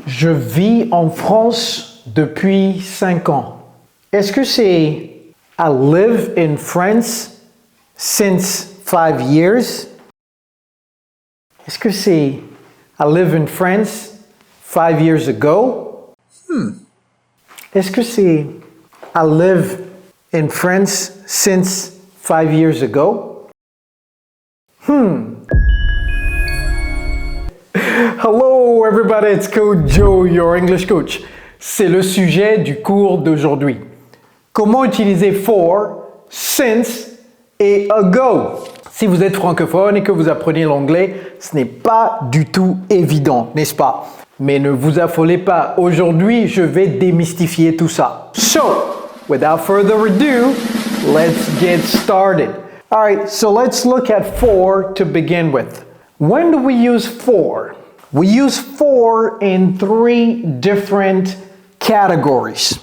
Je vis en France depuis 5 ans. Est-ce que c'est I live in France since 5 years? Est-ce que c'est I live in France 5 years ago? Est-ce que c'est I live in France since 5 years ago? Hello everybody, it's Coach Joe, your English coach. C'est le sujet du cours d'aujourd'hui. Comment utiliser for, since et ago? Si vous êtes francophone et que vous apprenez l'anglais, ce n'est pas du tout évident, n'est-ce pas? Mais ne vous affolez pas, aujourd'hui je vais démystifier tout ça. So, without further ado, let's get started. Alright, so let's look at for to begin with. When do we use for? We use for in 3 different categories.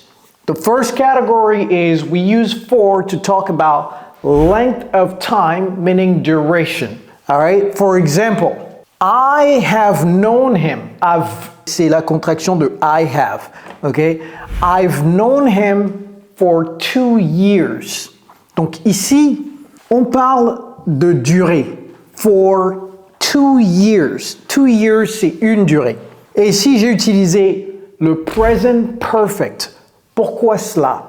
The first category is we use for to talk about length of time, meaning duration. All right? For example, I have known him. C'est la contraction de I have. Okay? I've known him for 2 years. Donc ici, on parle de durée. For 2 years. 2 years, c'est une durée. Et si j'ai utilisé le present perfect, pourquoi cela?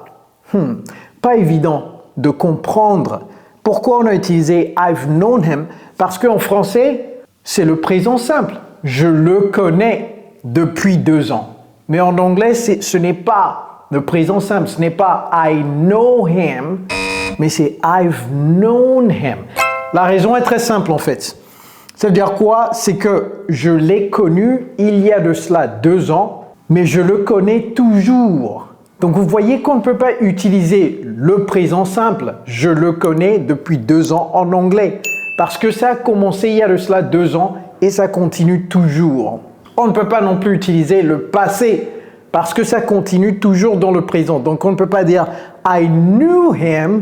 Pas évident de comprendre pourquoi on a utilisé I've known him, parce qu'en français, c'est le présent simple. Je le connais depuis 2 ans. Mais en anglais, ce n'est pas le présent simple. Ce n'est pas I know him, mais c'est I've known him. La raison est très simple en fait. Ça veut dire quoi? C'est que je l'ai connu il y a de cela 2 ans, mais je le connais toujours. Donc vous voyez qu'on ne peut pas utiliser le présent simple. Je le connais depuis 2 ans en anglais. Parce que ça a commencé il y a de cela 2 ans et ça continue toujours. On ne peut pas non plus utiliser le passé parce que ça continue toujours dans le présent. Donc on ne peut pas dire I knew him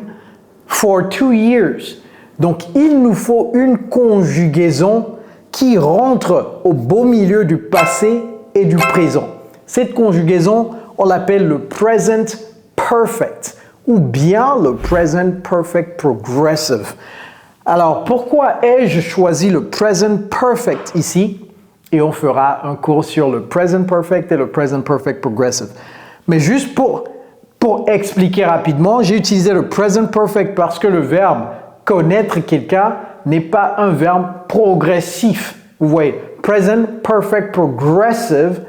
for 2 years. Donc il nous faut une conjugaison qui rentre au beau milieu du passé et du présent. Cette conjugaison, on l'appelle le present perfect ou bien le present perfect progressive. Alors, pourquoi ai-je choisi le present perfect ici? Et on fera un cours sur le present perfect et le present perfect progressive. Mais juste pour expliquer rapidement, j'ai utilisé le present perfect parce que le verbe connaître quelqu'un n'est pas un verbe progressif. Vous voyez, present perfect progressive,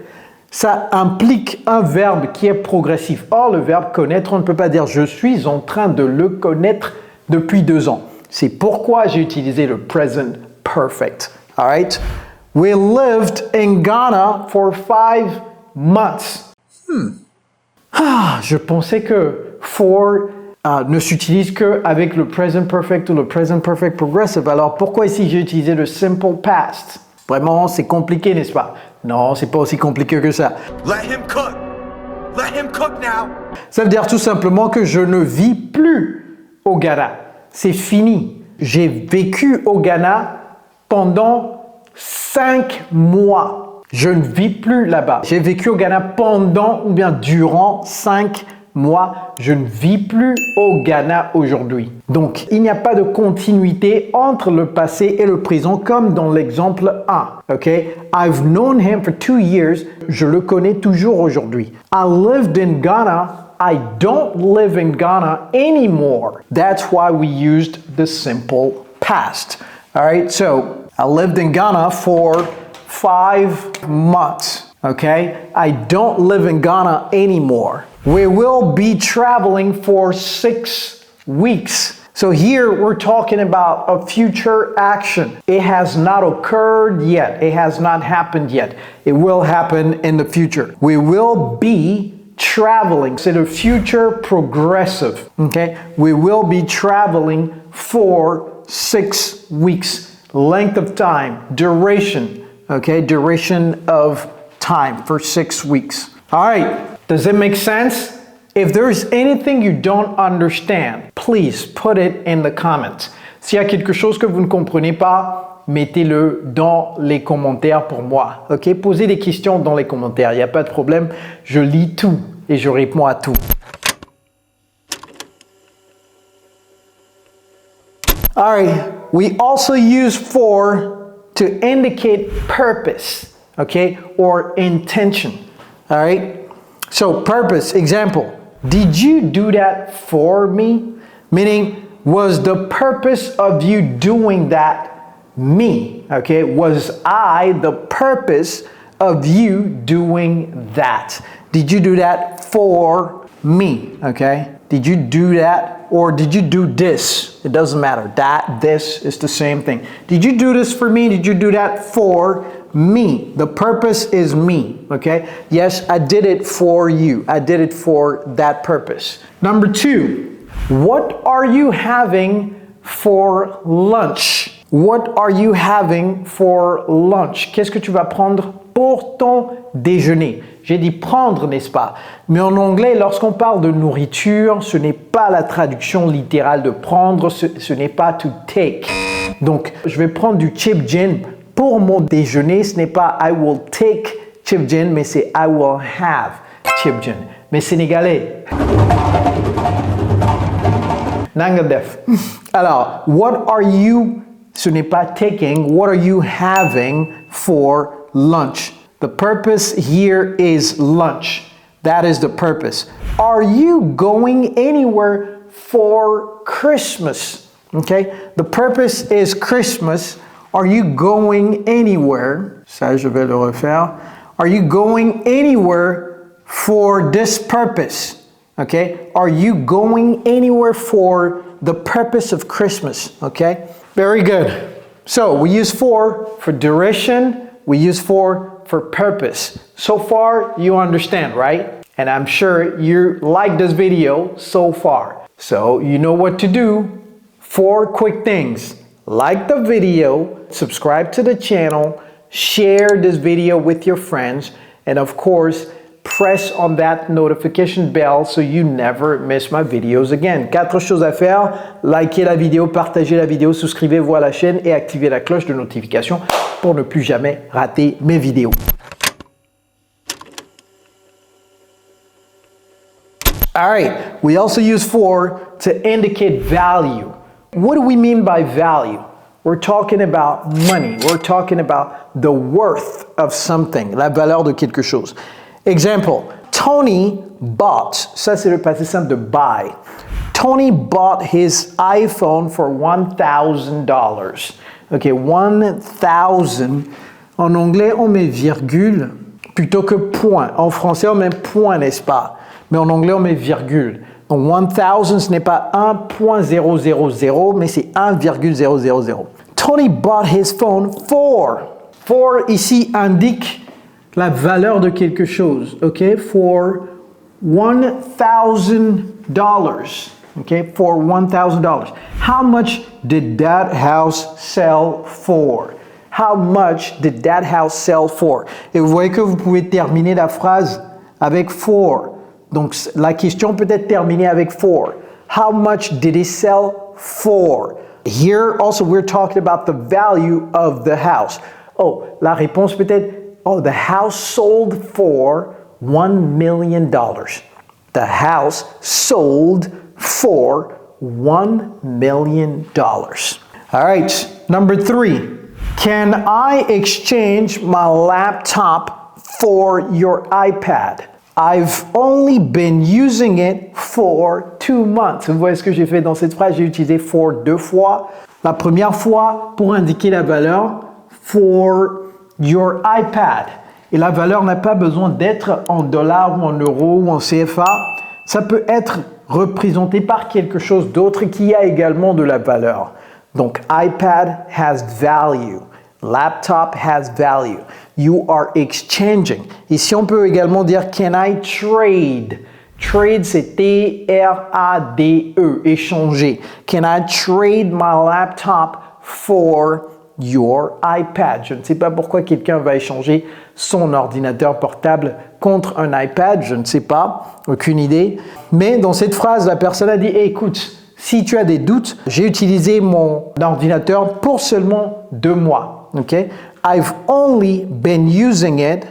ça implique un verbe qui est progressif. Or, le verbe connaître, on ne peut pas dire « je suis en train de le connaître depuis 2 ans ». C'est pourquoi j'ai utilisé le present perfect. All right? We lived in Ghana for 5 months. Je pensais que for ne s'utilise qu'avec le present perfect ou le present perfect progressive. Alors, pourquoi ici j'ai utilisé le simple past? Vraiment, c'est compliqué, n'est-ce pas? Non, c'est pas aussi compliqué que ça. Let him cook. Let him cook now. Ça veut dire tout simplement que je ne vis plus au Ghana. C'est fini. J'ai vécu au Ghana pendant 5 mois. Je ne vis plus là-bas. J'ai vécu au Ghana pendant ou bien durant 5 mois. Je ne vis plus au Ghana aujourd'hui. Donc, il n'y a pas de continuité entre le passé et le présent comme dans l'exemple 1. OK? I've known him for 2 years. Je le connais toujours aujourd'hui. I lived in Ghana. I don't live in Ghana anymore. That's why we used the simple past. All right? So, I lived in Ghana for 5 months. Okay? I don't live in Ghana anymore. We will be traveling for 6 weeks. So here we're talking about a future action. It has not occurred yet. It has not happened yet. It will happen in the future. We will be traveling. C'est le future progressive. Okay? We will be traveling for 6 weeks. Length of time, duration. Okay? Duration of time for 6 weeks. All right. Does it make sense? If there's anything you don't understand, please put it in the comments. S'il y a quelque chose que vous ne comprenez pas, mettez-le dans les commentaires pour moi. Ok? Posez des questions dans les commentaires, il n'y a pas de problème. Je lis tout et je réponds à tout. All right, we also use for to indicate purpose, okay, or intention. All right? So, purpose, example, did you do that for me? Meaning, was the purpose of you doing that me? Okay, was I the purpose of you doing that? Did you do that for me? Okay, did you do that? Or did you do this? It doesn't matter. That, this is the same thing. Did you do this for me? Did you do that for me? The purpose is me, okay? Yes, I did it for you. I did it for that purpose. Number 2, what are you having for lunch? What are you having for lunch? Qu'est-ce que tu vas prendre pour ton déjeuner? J'ai dit prendre, n'est-ce pas? Mais en anglais, lorsqu'on parle de nourriture, ce n'est pas la traduction littérale de prendre, ce n'est pas to take. Donc, je vais prendre du chip gin pour mon déjeuner. Ce n'est pas I will take chip gin, mais c'est I will have chip gin. Mais sénégalais. Nangadef. Alors, what are you, ce n'est pas taking, what are you having for lunch? The purpose here is lunch. That is the purpose. Are you going anywhere for Christmas? Okay? The purpose is Christmas. Are you going anywhere? Ça, je vais le refaire. Are you going anywhere for this purpose? Okay? Are you going anywhere for the purpose of Christmas? Okay? Very good. So, we use for duration. We use for purpose. So far, you understand, right? And I'm sure you like this video so far. So you know what to do. 4 quick things. Like the video, subscribe to the channel, share this video with your friends, and of course, press on that notification bell so you never miss my videos again. 4 choses à faire. Likez la vidéo, partagez la vidéo, souscrivez-vous à la chaîne et activez la cloche de notification pour ne plus jamais rater mes vidéos. All right, we also use for to indicate value. What do we mean by value? We're talking about money. We're talking about the worth of something, la valeur de quelque chose. Example, Tony bought, ça c'est le passé simple de buy. Tony bought his iPhone for $1,000. Ok, 1,000. En anglais, on met virgule plutôt que point. En français, on met point, n'est-ce pas? Mais en anglais, on met virgule. Donc 1,000, ce n'est pas 1.000, mais c'est 1,000. Tony bought his phone for. For ici indique la valeur de quelque chose. Ok, for $1,000. Okay, for $1,000. How much did that house sell for? How much did that house sell for? Et vous voyez que vous pouvez terminer la phrase avec for. Donc la question peut être terminée avec for. How much did it sell for? Here also we're talking about the value of the house. Oh, la réponse peut être, oh, the house sold for $1 million. The house sold for $1 million. All right, number 3. Can I exchange my laptop for your iPad? I've only been using it for 2 months. Vous voyez ce que j'ai fait dans cette phrase? J'ai utilisé for 2 fois. La première fois pour indiquer la valeur for your iPad. Et la valeur n'a pas besoin d'être en dollars ou en euros ou en CFA. Ça peut être représenté par quelque chose d'autre qui a également de la valeur. Donc, iPad has value. Laptop has value. You are exchanging. Ici, on peut également dire can I trade? Trade, c'est T-R-A-D-E, échanger. Can I trade my laptop for your iPad? Je ne sais pas pourquoi quelqu'un va échanger son ordinateur portable contre un iPad, je ne sais pas, aucune idée. Mais dans cette phrase, la personne a dit hey, écoute, Si tu as des doutes, j'ai utilisé mon ordinateur pour seulement 2 mois. Okay? I've only been using it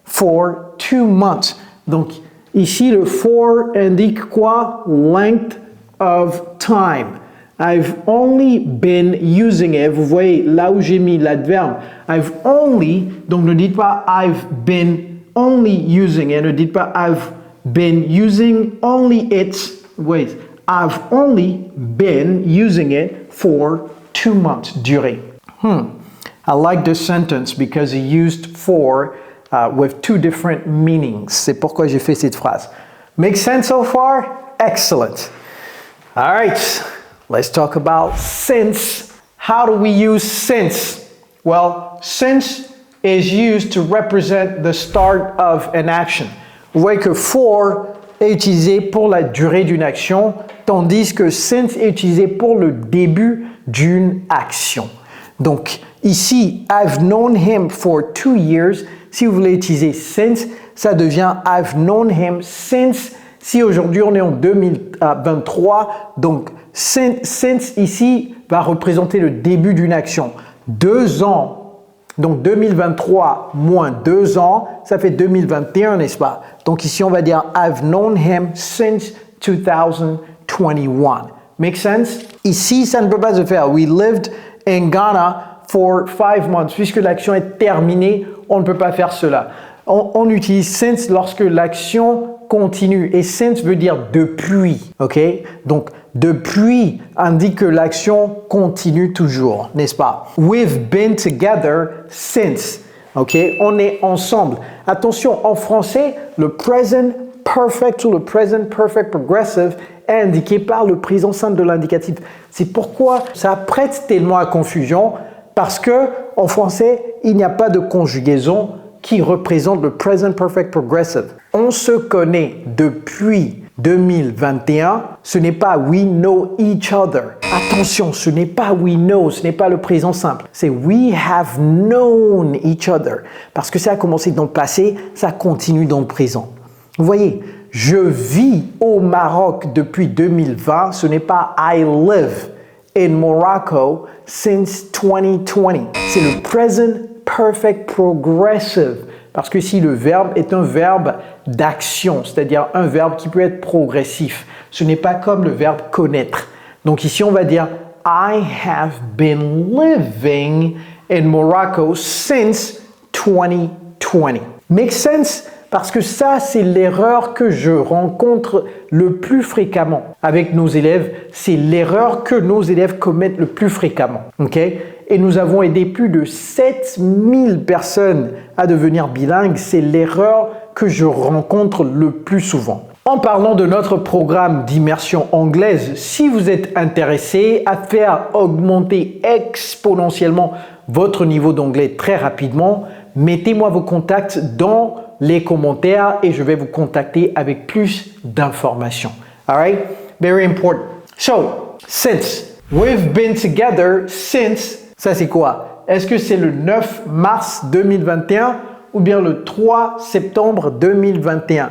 for 2 months. Donc, ici, le for indique quoi? Length of time. I've only been using it. Vous voyez, là où j'ai mis l'adverbe, I've only, donc ne dites pas I've been only using it. Ne dites pas I've been using only it. Wait, I've only been using it for 2 months durée. I like this sentence because he used for with 2 different meanings. C'est pourquoi j'ai fait cette phrase. Make sense so far? Excellent. All right, let's talk about since. How do we use since? Well, since is used to represent the start of an action. Vous voyez que for est utilisé pour la durée d'une action, tandis que since est utilisé pour le début d'une action. Donc, ici, I've known him for 2 years. Si vous voulez utiliser since, ça devient I've known him since. Si aujourd'hui on est en 2023, donc since ici va représenter le début d'une action. 2 ans, donc 2023 moins 2 ans, ça fait 2021, n'est-ce pas? Donc ici on va dire I've known him since 2021. Make sense? Ici, ça ne peut pas se faire. We lived in Ghana for 5 months. Puisque l'action est terminée, on ne peut pas faire cela. On utilise since lorsque l'action continue. Et since veut dire depuis. Ok? Donc, depuis indique que l'action continue toujours, n'est-ce pas? We've been together since. Ok? On est ensemble. Attention, en français, le present perfect ou le present perfect progressive est indiqué par le présent simple de l'indicatif. C'est pourquoi ça prête tellement à confusion, parce que en français, il n'y a pas de conjugaison qui représente le present perfect progressive. On se connaît depuis 2021, ce n'est pas we know each other. Attention, ce n'est pas we know, ce n'est pas le présent simple. C'est we have known each other. Parce que ça a commencé dans le passé, ça continue dans le présent. Vous voyez, je vis au Maroc depuis 2020, ce n'est pas I live in Morocco since 2020. C'est le present perfect progressive. Parce que si le verbe est un verbe d'action, c'est-à-dire un verbe qui peut être progressif, ce n'est pas comme le verbe connaître. Donc ici, on va dire I have been living in Morocco since 2020. Make sense? Parce que ça, c'est l'erreur que je rencontre le plus fréquemment avec nos élèves. C'est l'erreur que nos élèves commettent le plus fréquemment. Okay? Et nous avons aidé plus de 7000 personnes à devenir bilingues. C'est l'erreur que je rencontre le plus souvent. En parlant de notre programme d'immersion anglaise, si vous êtes intéressé à faire augmenter exponentiellement votre niveau d'anglais très rapidement, mettez-moi vos contacts dans les commentaires et je vais vous contacter avec plus d'informations. All right? Very important. So, since we've been together since, ça c'est quoi? Est-ce que c'est le 9 mars 2021 ou bien le 3 septembre 2021?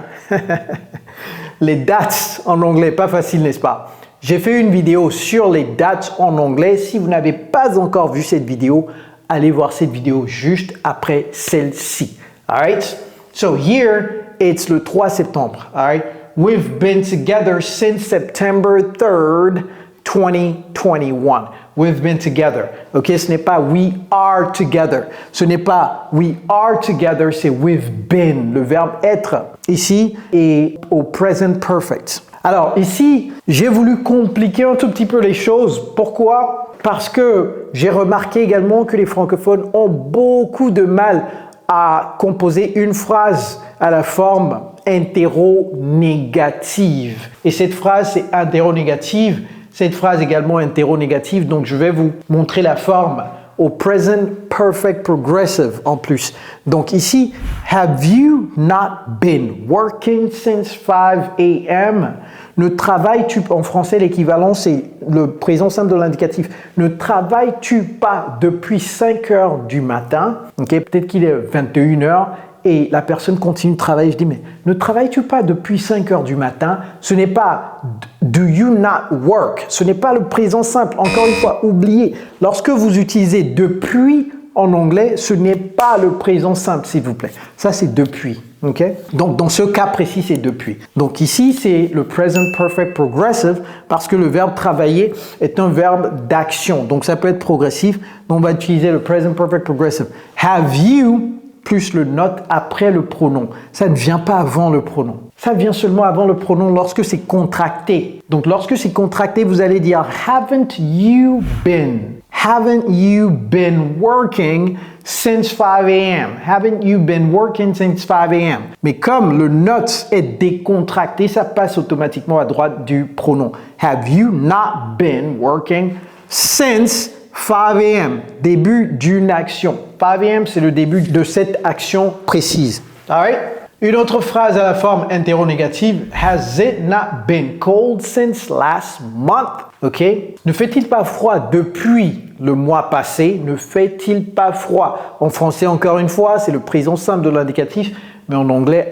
Les dates en anglais, pas facile, n'est-ce pas? J'ai fait une vidéo sur les dates en anglais. Si vous n'avez pas encore vu cette vidéo, allez voir cette vidéo juste après celle-ci. All right? So here, it's le 3 septembre. All right? We've been together since September 3rd, 2021. We've been together. Ok, ce n'est pas we are together. Ce n'est pas we are together, c'est we've been. Le verbe être ici est au present perfect. Alors ici, j'ai voulu compliquer un tout petit peu les choses. Pourquoi? Parce que j'ai remarqué également que les francophones ont beaucoup de mal à composer une phrase à la forme interronégative. Et cette phrase, c'est interronégative. Cette phrase également interronégative, donc je vais vous montrer la forme au present perfect progressive en plus. Donc ici, have you not been working since 5 a.m.? Ne travailles-tu pas, en français l'équivalent c'est le présent simple de l'indicatif, ne travailles-tu pas depuis 5 heures du matin? Ok, peut-être qu'il est 21 heures et la personne continue de travailler. Je dis, mais ne travailles-tu pas depuis 5 heures du matin? Ce n'est pas do you not work? Ce n'est pas le présent simple. Encore une fois, oubliez. Lorsque vous utilisez depuis en anglais, ce n'est pas le présent simple, s'il vous plaît. Ça, c'est depuis. Okay? Donc, dans ce cas précis, c'est depuis. Donc, ici, c'est le present perfect progressive parce que le verbe travailler est un verbe d'action. Donc, ça peut être progressif. Donc, on va utiliser le present perfect progressive. Have you plus le not après le pronom. Ça ne vient pas avant le pronom. Ça vient seulement avant le pronom lorsque c'est contracté. Donc, lorsque c'est contracté, vous allez dire haven't you been? Haven't you been working since 5 a.m.? Haven't you been working since 5 a.m.? Mais comme le not est décontracté, ça passe automatiquement à droite du pronom. Have you not been working since 5 a.m.? Début d'une action. 5 a.m. c'est le début de cette action précise. All right? Une autre phrase à la forme interrogative. Has it not been cold since last month? Ok? Ne fait-il pas froid depuis le mois passé? Ne fait-il pas froid? En français, encore une fois, c'est le présent simple de l'indicatif, mais en anglais,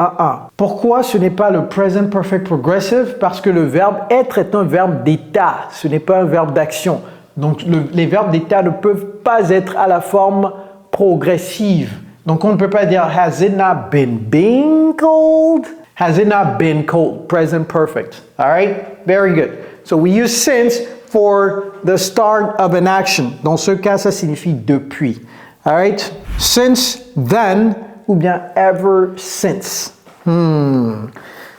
Pourquoi ce n'est pas le present perfect progressive? Parce que le verbe être est un verbe d'état, ce n'est pas un verbe d'action. Donc, les verbes d'état ne peuvent pas être à la forme progressive. Donc, on ne peut pas dire has it not been cold? Has it not been cold? Present perfect. All right? Very good. So, we use since for the start of an action. Dans ce cas, ça signifie depuis. All right? Since then ou bien ever since.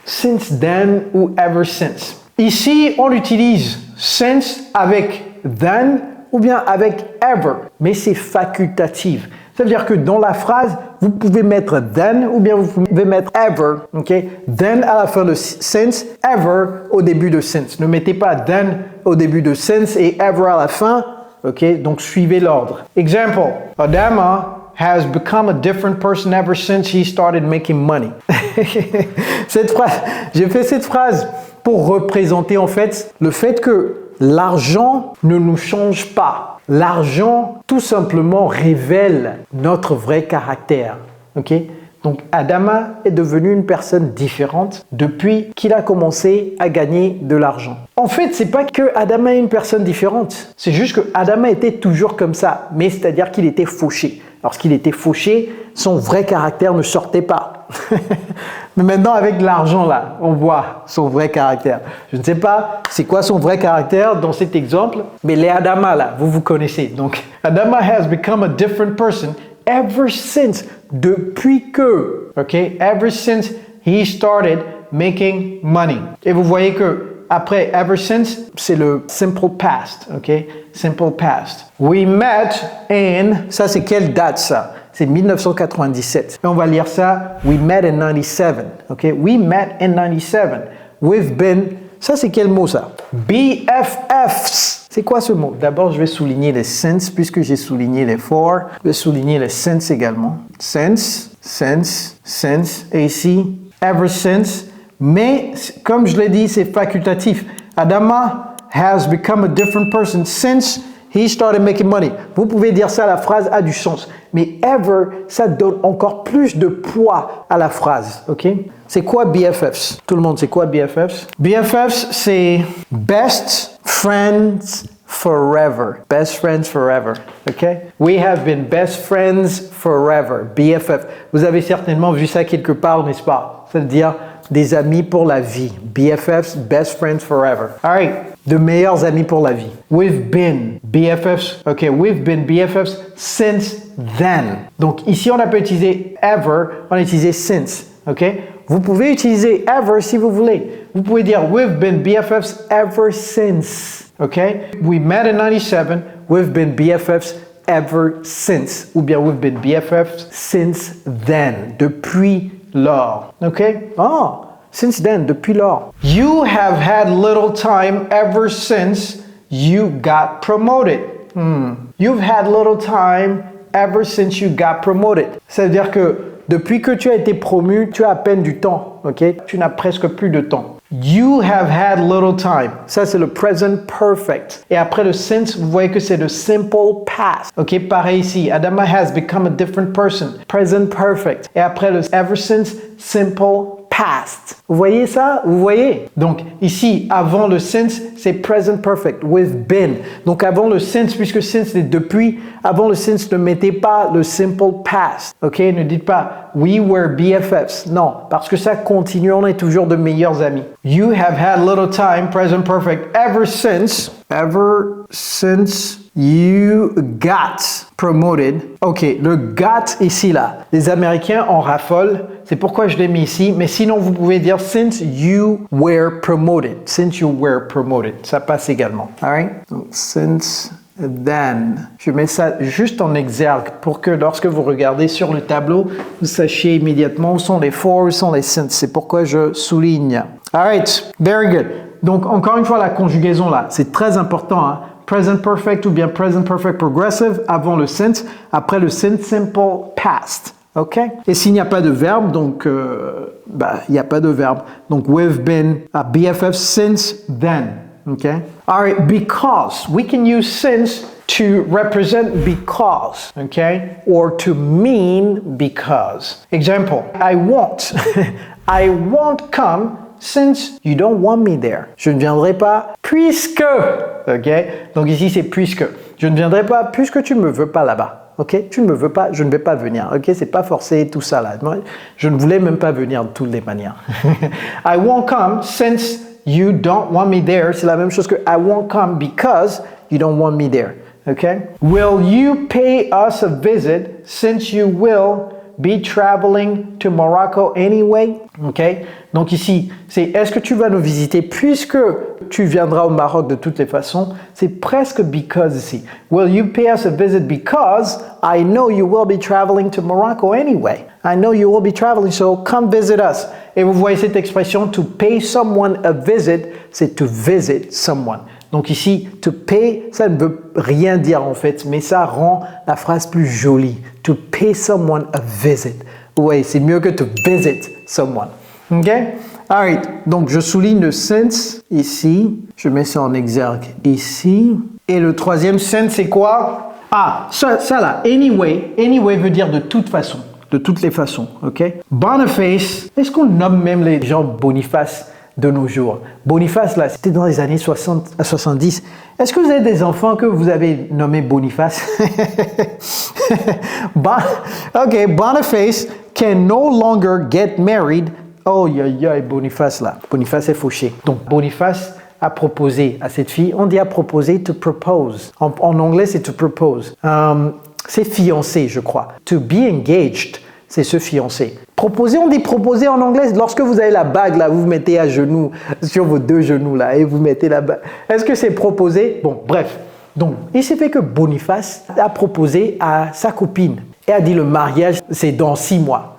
Since then ou ever since. Ici, on utilise since avec then ou bien avec ever, mais c'est facultatif. Ça veut dire que dans la phrase, vous pouvez mettre then ou bien vous pouvez mettre ever. Okay? Then à la fin de since, ever au début de since. Ne mettez pas then au début de since et ever à la fin. Okay? Donc suivez l'ordre. Example, Adama has become a different person ever since he started making money. Cette phrase, j'ai fait cette phrase pour représenter en fait le fait que l'argent ne nous change pas. L'argent, tout simplement, révèle notre vrai caractère. Okay? Donc, Adama est devenu une personne différente depuis qu'il a commencé à gagner de l'argent. En fait, c'est pas que Adama est une personne différente. C'est juste que Adama était toujours comme ça. Mais c'est-à-dire qu'il était fauché. Lorsqu'il était fauché, son vrai caractère ne sortait pas. Mais maintenant, avec l'argent là, on voit son vrai caractère. Je ne sais pas c'est quoi son vrai caractère dans cet exemple, mais les Adama là, vous connaissez. Donc, Adama has become a different person ever since, depuis que, okay, ever since he started making money. Et vous voyez que après ever since, c'est le simple past, okay, simple past. We met in, ça c'est quelle date ça? C'est 1997. Et on va lire ça. We met in 97. Okay? We met in 97. We've been. Ça, c'est quel mot ça? BFFs. C'est quoi ce mot? D'abord, je vais souligner les since puisque j'ai souligné les for. Je vais souligner les since également. Since. Et ici, ever since. Mais, comme je l'ai dit, c'est facultatif. Adama has become a different person since he started making money. Vous pouvez dire ça, la phrase a du sens. Mais ever, ça donne encore plus de poids à la phrase. Ok? C'est quoi BFFs? Tout le monde, c'est quoi BFFs? BFFs, c'est Best Friends Forever. Best Friends Forever. Ok? We have been best friends forever. BFF. Vous avez certainement vu ça quelque part, n'est-ce pas? Ça veut dire des amis pour la vie. BFFs, best friends forever. All right. De meilleurs amis pour la vie. We've been BFFs. OK, we've been BFFs since then. Donc ici, on n'a pas utilisé ever, on a utilisé since. OK? Vous pouvez utiliser ever si vous voulez. Vous pouvez dire we've been BFFs ever since. OK? We met in 97. We've been BFFs ever since. Ou bien we've been BFFs since then. Depuis lors. OK? Oh, since then, depuis lors. You have had little time ever since you got promoted. You've had little time ever since you got promoted. Ça veut dire que depuis que tu as été promu, tu as à peine du temps. OK? Tu n'as presque plus de temps. You have had little time. Ça, c'est le present perfect. Et après le since, vous voyez que c'est le simple past. OK, pareil ici. Adama has become a different person. Present perfect. Et après le ever since, simple past. Vous voyez ça? Vous voyez? Donc ici, avant le since, c'est present perfect. With been. Donc avant le since, puisque since c'est depuis, avant le since, ne mettez pas le simple past. OK? Ne dites pas we were BFFs. Non, parce que ça continue, on est toujours de meilleurs amis. You have had little time, present perfect, ever since you got promoted. OK, le got ici là, les Américains en raffolent. C'est pourquoi je l'ai mis ici. Mais sinon, vous pouvez dire since you were promoted. Since you were promoted. Ça passe également. All right? Donc, since then. Je mets ça juste en exergue pour que lorsque vous regardez sur le tableau, vous sachiez immédiatement où sont les for, où sont les since. C'est pourquoi je souligne. All right, very good. Donc, encore une fois, la conjugaison là, c'est très important. Hein? Present perfect ou bien present perfect progressive avant le since, après le since simple past. OK? Et s'il n'y a pas de verbe, donc il n'y a pas de verbe. Donc, we've been a BFF since then. Okay? All right, because. We can use since to represent because, okay? Or to mean because. Example, I won't. I won't come since you don't want me there. Je ne viendrai pas puisque. OK? Donc ici, c'est puisque. Je ne viendrai pas puisque tu ne me veux pas là-bas. OK? Tu ne me veux pas, je ne vais pas venir. OK? C'est pas forcé tout ça là. Moi, je ne voulais même pas venir de toutes les manières. I won't come since you don't want me there. C'est la même chose que I won't come because you don't want me there. Okay? Will you pay us a visit since you will be traveling to Morocco anyway? Okay? Donc ici, c'est est-ce que tu vas nous visiter puisque tu viendras au Maroc de toutes les façons? C'est presque because ici. Will you pay us a visit because I know you will be traveling to Morocco anyway? I know you will be traveling, so come visit us. Et vous voyez cette expression to pay someone a visit, c'est to visit someone. Donc ici, to pay, ça ne veut rien dire en fait, mais ça rend la phrase plus jolie. To pay someone a visit. Vous voyez, c'est mieux que to visit someone. OK? Alright, donc je souligne le since ici. Je mets ça en exergue ici. Et le troisième since, c'est quoi? Ah, ça là, anyway. Anyway veut dire de toute façon. De toutes les façons, ok? Boniface, est-ce qu'on nomme même les gens Boniface de nos jours? Boniface, là, c'était dans les années 60 à 70. Est-ce que vous avez des enfants que vous avez nommés Boniface? Ok, Boniface can no longer get married. Oh, Boniface, là. Boniface est fauché. Donc, Boniface a proposé à cette fille. On dit à proposer, to propose. En anglais, c'est to propose. C'est fiancé, je crois. To be engaged, c'est se fiancer. Proposer, on dit proposer en anglais. Lorsque vous avez la bague, là, vous vous mettez à genoux, sur vos deux genoux, là, et vous mettez la bague. Est-ce que c'est proposer? Bon, bref. Donc, il s'est fait que Boniface a proposé à sa copine. Et a dit le mariage, c'est dans 6 mois.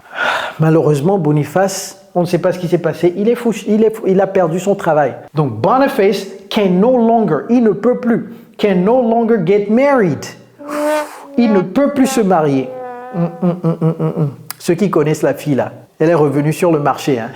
Malheureusement, Boniface, on ne sait pas ce qui s'est passé. Il a perdu son travail. Donc, Boniface can no longer, il ne peut plus, can no longer get married. Il ne peut plus se marier. Ceux qui connaissent la fille là, elle est revenue sur le marché. Hein.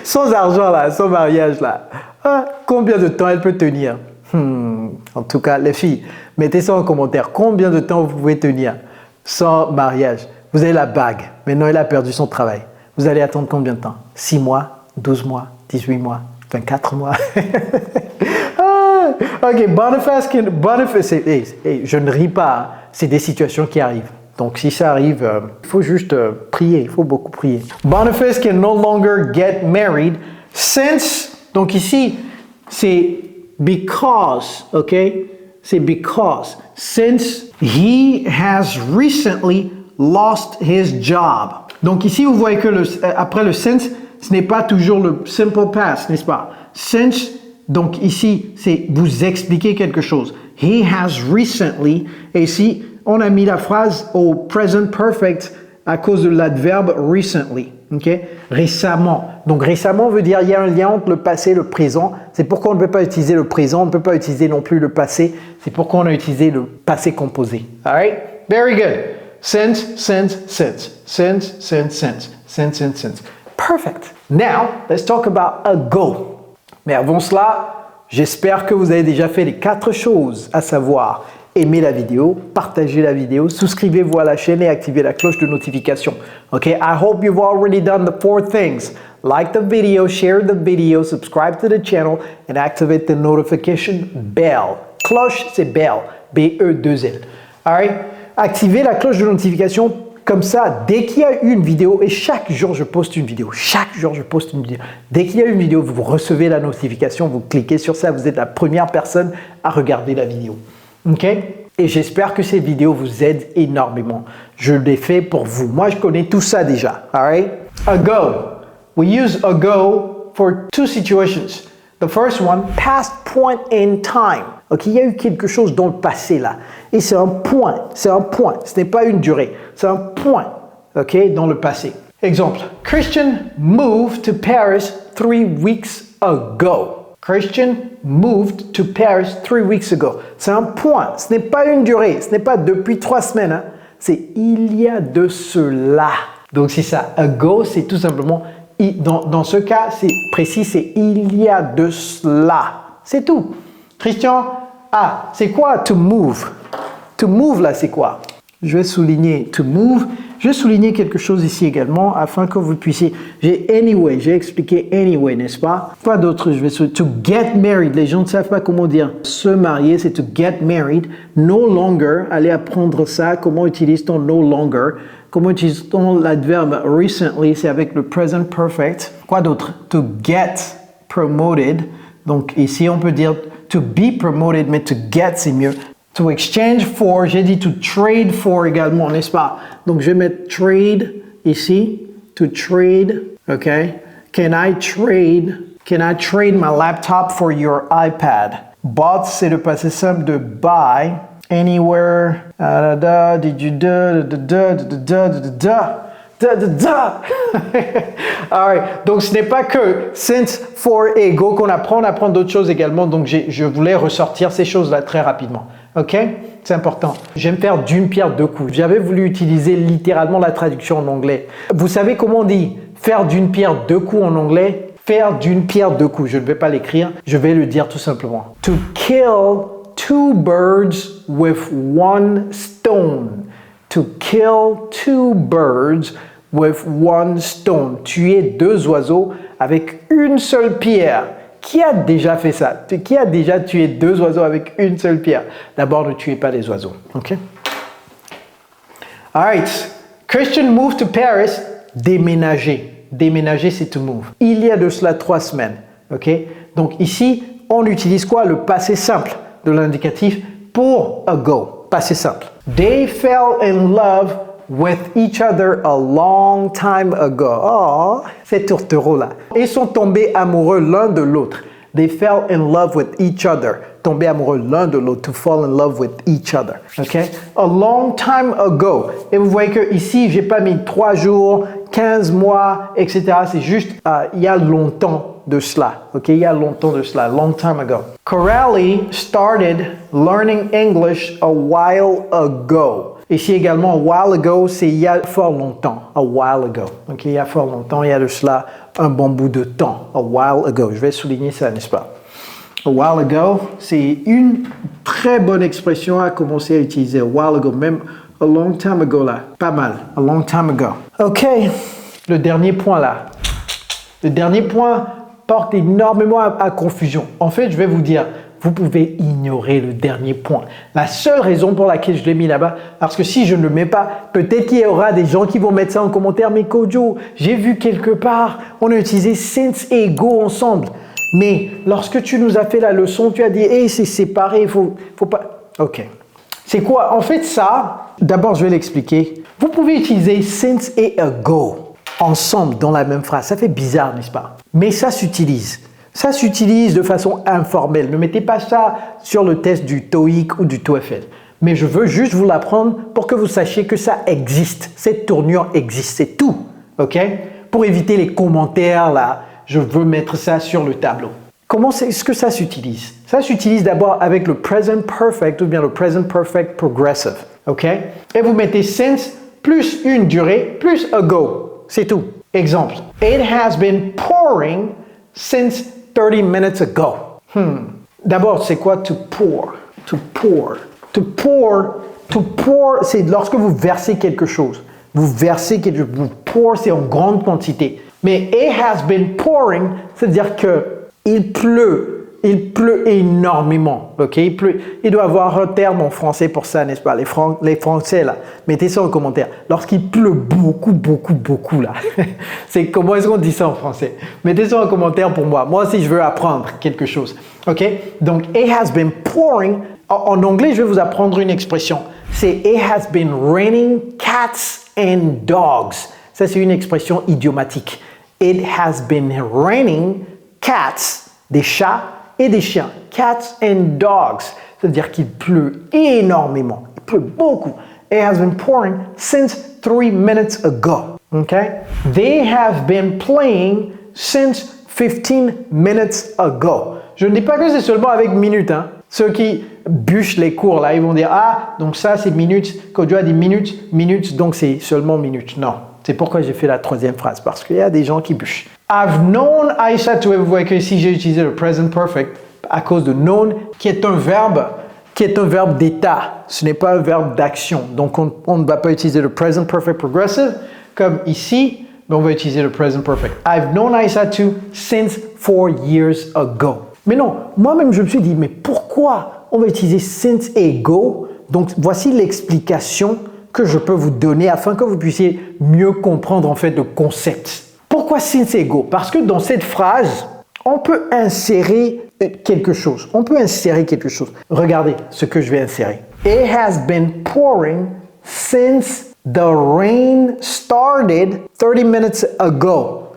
Sans argent là, sans mariage là. Ah, combien de temps elle peut tenir? En tout cas, les filles, mettez ça en commentaire. Combien de temps vous pouvez tenir sans mariage? Vous avez la bague. Maintenant, elle a perdu son travail. Vous allez attendre combien de temps? 6 mois, 12 mois, 18 mois, 24 mois. Ok, Boniface, je ne ris pas, hein. C'est des situations qui arrivent. Donc si ça arrive, il faut juste prier, il faut beaucoup prier. Boniface can no longer get married since, donc ici, c'est because, ok? C'est because, since he has recently lost his job. Donc ici, vous voyez que après le since, ce n'est pas toujours le simple past, n'est-ce pas? Since, donc ici, c'est vous expliquer quelque chose. He has recently, et ici, on a mis la phrase au present perfect à cause de l'adverbe recently. Okay? Récemment. Donc récemment veut dire il y a un lien entre le passé et le présent. C'est pourquoi on ne peut pas utiliser le présent, on ne peut pas utiliser non plus le passé. C'est pourquoi on a utilisé le passé composé. All right? Very good. Since, since, since. Since, since, since. Since, since, since. Perfect. Now, let's talk about ago. Mais avant cela, j'espère que vous avez déjà fait les 4 choses, à savoir aimer la vidéo, partager la vidéo, souscrivez-vous à la chaîne et activez la cloche de notification. Okay, I hope you've already done the 4 things. Like the video, share the video, subscribe to the channel, and activate the notification bell. Cloche, c'est bell, B-E-2-L. Alright? Activez la cloche de notification. Comme ça, dès qu'il y a une vidéo, et chaque jour je poste une vidéo, dès qu'il y a une vidéo, vous recevez la notification, vous cliquez sur ça, vous êtes la première personne à regarder la vidéo. Ok? Et j'espère que ces vidéos vous aident énormément. Je les fais pour vous. Moi, je connais tout ça déjà. Alright? Ago. We use ago for 2 situations. The first one, past point in time. Ok, il y a eu quelque chose dans le passé là. Et c'est un point. Ce n'est pas une durée. C'est un point, ok, dans le passé. Exemple, Christian moved to Paris 3 weeks ago. Christian moved to Paris 3 weeks ago. C'est un point. Ce n'est pas une durée. Ce n'est pas depuis 3 semaines. Hein. C'est il y a de cela. Donc c'est ça. Ago, c'est tout simplement, dans ce cas, c'est précis, c'est il y a de cela. C'est tout. Christian, c'est quoi to move? To move là, c'est quoi? Je vais souligner to move. Je vais souligner quelque chose ici également afin que vous puissiez. J'ai expliqué anyway, n'est-ce pas? Quoi d'autre? Je vais souligner to get married. Les gens ne savent pas comment dire se marier, c'est to get married. No longer. Allez apprendre ça. Comment utilise-t-on no longer? Comment utilise-t-on l'adverbe recently? C'est avec le present perfect. Quoi d'autre? To get promoted. Donc ici, on peut dire to be promoted, mais to get, c'est mieux. To exchange for, j'ai dit to trade for également, n'est-ce pas? Donc je vais mettre trade ici. To trade, ok? Can I trade my laptop for your iPad? Bought, c'est le passé simple de buy. Anywhere, Alright, donc ce n'est pas que since, for et go qu'on apprend, on apprend d'autres choses également, donc je voulais ressortir ces choses-là très rapidement. Ok? C'est important. J'aime faire d'une pierre deux coups. J'avais voulu utiliser littéralement la traduction en anglais. Vous savez comment on dit faire d'une pierre deux coups en anglais? Faire d'une pierre deux coups. Je ne vais pas l'écrire, je vais le dire tout simplement. To kill 2 birds with 1 stone. To kill 2 birds with 1 stone. Tuer 2 oiseaux avec une seule pierre. Qui a déjà fait ça? Qui a déjà tué 2 oiseaux avec une seule pierre? D'abord, ne tuez pas les oiseaux. Ok? Alright. Christian moved to Paris. Déménager. Déménager, c'est to move. Il y a de cela 3 semaines. Ok? Donc ici, on utilise quoi? Le passé simple de l'indicatif pour ago. Passé simple. They fell in love with each other a long time ago. Oh, c'est tourtereau là. Ils sont tombés amoureux l'un de l'autre. They fell in love with each other. Tomber amoureux l'un de l'autre. To fall in love with each other. Ok? A long time ago. Et vous voyez que ici, j'ai pas mis 3 jours, 15 mois, etc. C'est juste il y a longtemps de cela. Ok? Il y a longtemps de cela. Long time ago. Coralie started learning English a while ago. Ici également, a while ago, c'est il y a fort longtemps. A while ago. Ok? Il y a fort longtemps, il y a de cela un bon bout de temps. A while ago. Je vais souligner ça, n'est-ce pas? A while ago, c'est une très bonne expression à commencer à utiliser. A while ago, même a long time ago là. Pas mal. A long time ago. Ok. Le dernier point là. Le dernier point porte énormément à confusion. En fait, je vais vous dire, vous pouvez ignorer le dernier point. La seule raison pour laquelle je l'ai mis là-bas, parce que si je ne le mets pas, peut-être qu'il y aura des gens qui vont mettre ça en commentaire. Mais Kojo, j'ai vu quelque part, on a utilisé since et go ensemble. Mais lorsque tu nous as fait la leçon, tu as dit, hey, c'est séparé, faut pas... Ok. C'est quoi? En fait, ça, d'abord, je vais l'expliquer. Vous pouvez utiliser since et ago ensemble dans la même phrase. Ça fait bizarre, n'est-ce pas? Mais ça s'utilise. Ça s'utilise de façon informelle. Ne mettez pas ça sur le test du TOEIC ou du TOEFL. Mais je veux juste vous l'apprendre pour que vous sachiez que ça existe. Cette tournure existe. C'est tout. OK? Pour éviter les commentaires, là, je veux mettre ça sur le tableau. Comment est-ce que ça s'utilise? Ça s'utilise d'abord avec le present perfect ou bien le present perfect progressive. OK? Et vous mettez since plus une durée plus ago. C'est tout. Exemple. It has been pouring since 30 minutes ago. D'abord, c'est quoi to pour? To pour. To pour. To pour, c'est lorsque vous versez quelque chose. Vous versez quelque chose. Vous pour, c'est en grande quantité. Mais it has been pouring, c'est-à-dire que il pleut. Il pleut énormément, ok? Il doit y avoir un terme en français pour ça, n'est-ce pas? Les Français, là, mettez ça en commentaire. Lorsqu'il pleut beaucoup, là. Comment est-ce qu'on dit ça en français? Mettez ça en commentaire pour moi. Moi aussi, je veux apprendre quelque chose, ok? Donc, it has been pouring. En anglais, je vais vous apprendre une expression. C'est it has been raining cats and dogs. Ça, c'est une expression idiomatique. It has been raining cats, des chats, et des chiens, cats and dogs, c'est-à-dire qu'il pleut énormément, il pleut beaucoup. It has been pouring since 3 minutes ago. Okay? They have been playing since 15 minutes ago. Je ne dis pas que c'est seulement avec minutes. Hein. Ceux qui bûchent les cours, là, ils vont dire « Ah, donc ça c'est minutes, Kojo a dit minutes, donc c'est seulement minutes. » Non, c'est pourquoi j'ai fait la troisième phrase, parce qu'il y a des gens qui bûchent. I've known Aisha to, vous voyez que ici j'ai utilisé le present perfect à cause de known, qui est un verbe d'état. Ce n'est pas un verbe d'action. Donc on ne va pas utiliser le present perfect progressive comme ici, mais on va utiliser le present perfect. I've known Aisha to since 4 years ago. Mais non, moi-même je me suis dit, mais pourquoi on va utiliser since ago? Donc voici l'explication que je peux vous donner afin que vous puissiez mieux comprendre en fait le concept. Pourquoi since ago? Parce que dans cette phrase, on peut insérer quelque chose. Regardez ce que je vais insérer. It has been pouring since the rain started 30 minutes ago.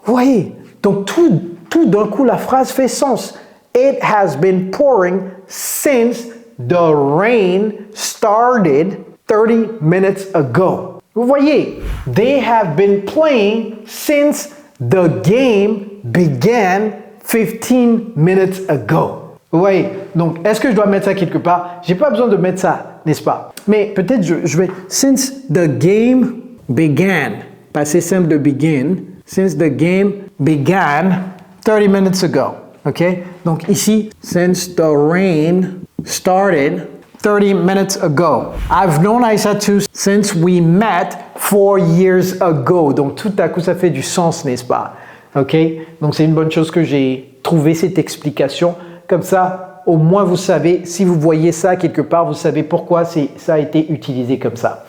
Vous voyez? Donc tout d'un coup, la phrase fait sens. It has been pouring since the rain started 30 minutes ago. Vous voyez, they have been playing since the game began 15 minutes ago. Vous voyez, donc est-ce que je dois mettre ça quelque part? J'ai pas besoin de mettre ça, n'est-ce pas? Mais peut-être je vais since the game began, passé simple de begin, since the game began 30 minutes ago. Ok? Donc ici, since the rain started 30 minutes ago. I've known Aisha too since we met 4 years ago. Donc tout à coup, ça fait du sens, n'est-ce pas? Ok? Donc c'est une bonne chose que j'ai trouvé cette explication. Comme ça, au moins vous savez, si vous voyez ça quelque part, vous savez pourquoi ça a été utilisé comme ça.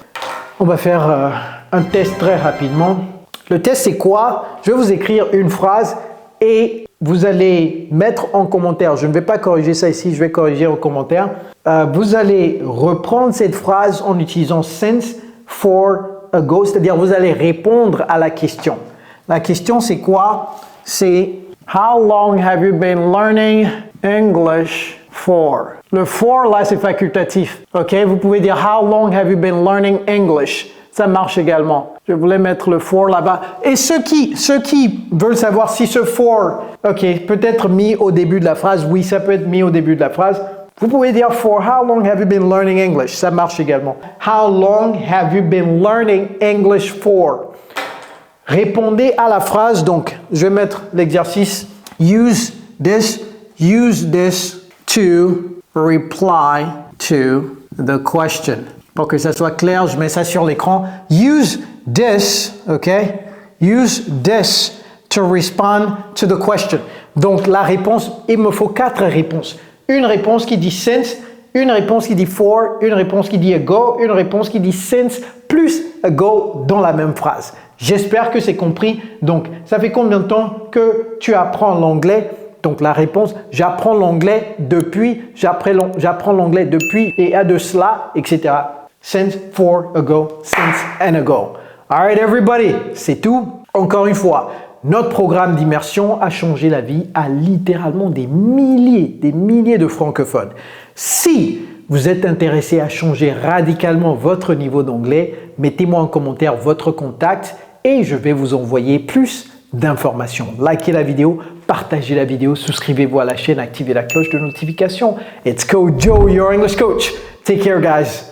On va faire un test très rapidement. Le test, c'est quoi? Je vais vous écrire une phrase et vous allez mettre en commentaire, je ne vais pas corriger ça ici, je vais corriger en commentaire. Vous allez reprendre cette phrase en utilisant since, for, ago, c'est-à-dire vous allez répondre à la question. La question c'est quoi? C'est how long have you been learning English for? Le for là c'est facultatif, ok? Vous pouvez dire how long have you been learning English? Ça marche également. Je voulais mettre le for là-bas. Et ceux qui veulent savoir si ce for, ok, peut être mis au début de la phrase, oui, ça peut être mis au début de la phrase. Vous pouvez dire for how long have you been learning English? Ça marche également. How long have you been learning English for? Répondez à la phrase. Donc, je vais mettre l'exercice. Use this to reply to the question. Pour que ça soit clair, je mets ça sur l'écran. Use this, ok? Use this to respond to the question. Donc, la réponse, il me faut 4 réponses. Une réponse qui dit since, une réponse qui dit for, une réponse qui dit ago, une réponse qui dit since, plus ago dans la même phrase. J'espère que c'est compris. Donc, ça fait combien de temps que tu apprends l'anglais? Donc, la réponse, j'apprends l'anglais depuis, j'apprends l'anglais depuis et à de cela, etc. Since, for, ago, since and ago. All right, everybody, c'est tout. Encore une fois, notre programme d'immersion a changé la vie à littéralement des milliers de francophones. Si vous êtes intéressé à changer radicalement votre niveau d'anglais, mettez-moi en commentaire votre contact et je vais vous envoyer plus d'informations. Likez la vidéo, partagez la vidéo, souscrivez-vous à la chaîne, activez la cloche de notification. It's Coach Joe, your English coach. Take care, guys.